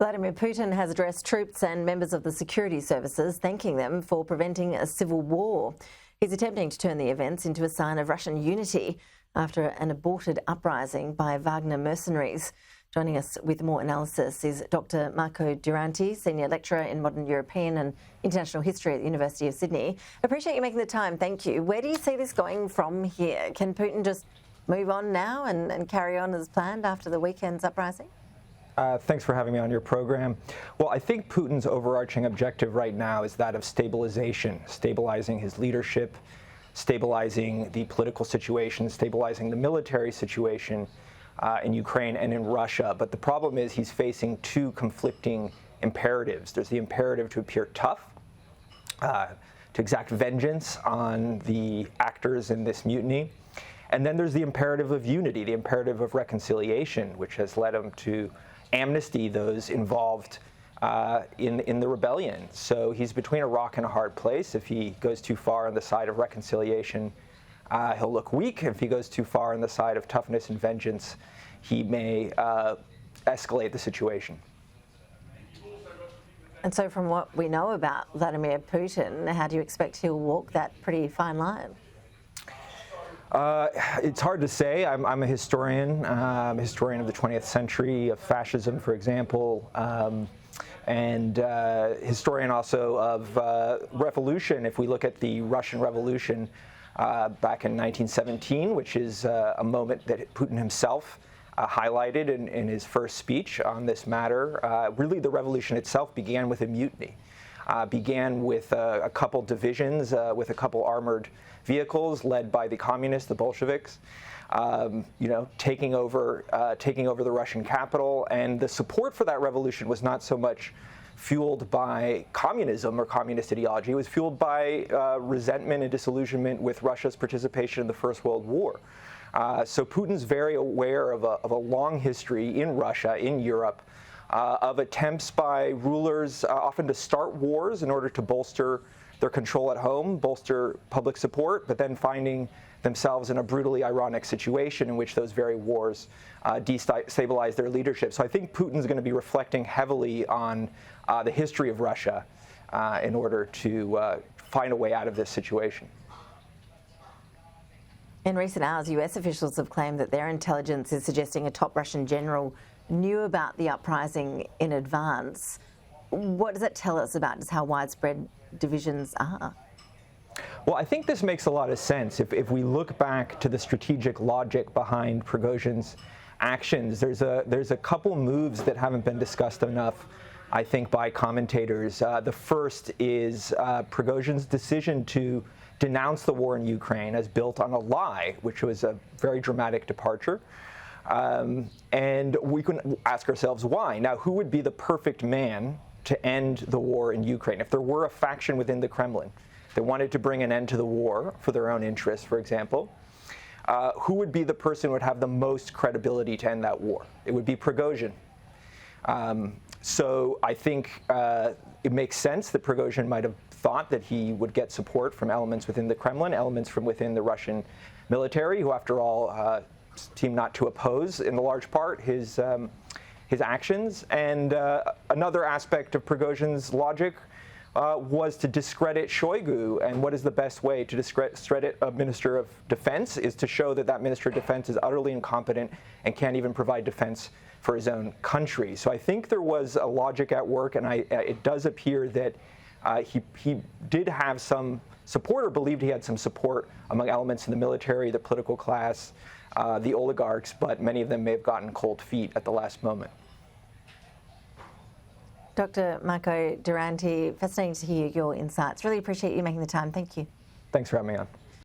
Vladimir Putin has addressed troops and members of the security services, thanking them for preventing a civil war. He's attempting to turn the events into a sign of Russian unity after an aborted uprising by Wagner mercenaries. Joining us with more analysis is Dr Marco Duranti, Senior Lecturer in Modern European and International History at the University of Sydney. Appreciate you making the time, thank you. Where do you see this going from here? Can Putin just move on now and carry on as planned after the weekend's uprising? Thanks for having me on your program. Well, I think Putin's overarching objective right now is that of stabilization, stabilizing his leadership, stabilizing the political situation, stabilizing the military situation in Ukraine and in Russia. But the problem is he's facing two conflicting imperatives. There's the imperative to appear tough, to exact vengeance on the actors in this mutiny. And then there's the imperative of unity, the imperative of reconciliation, which has led him to amnesty those involved in the rebellion. So he's between a rock and a hard place. If he goes too far on the side of reconciliation, he'll look weak. If he goes too far on the side of toughness and vengeance, he may escalate the situation. And so from what we know about Vladimir Putin, how do you expect he'll walk that pretty fine line? It's hard to say. I'm a historian, of the 20th century, of fascism, for example, and historian also of revolution. If we look at the Russian Revolution back in 1917, which is a moment that Putin himself highlighted in his first speech on this matter, really the revolution itself began with a mutiny. Began with a couple divisions, with a couple armored vehicles led by the communists, the Bolsheviks, taking over the Russian capital. And the support for that revolution was not so much fueled by communism or communist ideology. It was fueled by resentment and disillusionment with Russia's participation in the First World War. So Putin's very aware of a long history in Russia, in Europe, of attempts by rulers often to start wars in order to bolster their control at home, bolster public support, but then finding themselves in a brutally ironic situation in which those very wars destabilize their leadership. So I think Putin's going to be reflecting heavily on the history of Russia in order to find a way out of this situation. In recent hours, US officials have claimed that their intelligence is suggesting a top Russian general knew about the uprising in advance. What does that tell us about just how widespread divisions are? Well, I think this makes a lot of sense. If we look back to the strategic logic behind Prigozhin's actions, there's a couple moves that haven't been discussed enough, I think, by commentators. The first is Prigozhin's decision to denounce the war in Ukraine as built on a lie, which was a very dramatic departure. And we can ask ourselves why. Now, who would be the perfect man to end the war in Ukraine? If there were a faction within the Kremlin that wanted to bring an end to the war for their own interests, for example, who would be the person who would have the most credibility to end that war? It would be Prigozhin. So I think it makes sense that Prigozhin might have thought that he would get support from elements within the Kremlin, elements from within the Russian military, who, after all, seem not to oppose, in large part, his actions. And another aspect of Prigozhin's logic was to discredit Shoigu. And what is the best way to discredit a minister of defense is to show that that minister of defense is utterly incompetent and can't even provide defense for his own country. So I think there was a logic at work, and it does appear that he did have some support, or believed he had some support among elements in the military, the political class, the oligarchs, but many of them may have gotten cold feet at the last moment. Dr Marco Duranti, fascinating to hear your insights. Really appreciate you making the time. Thank you. Thanks for having me on.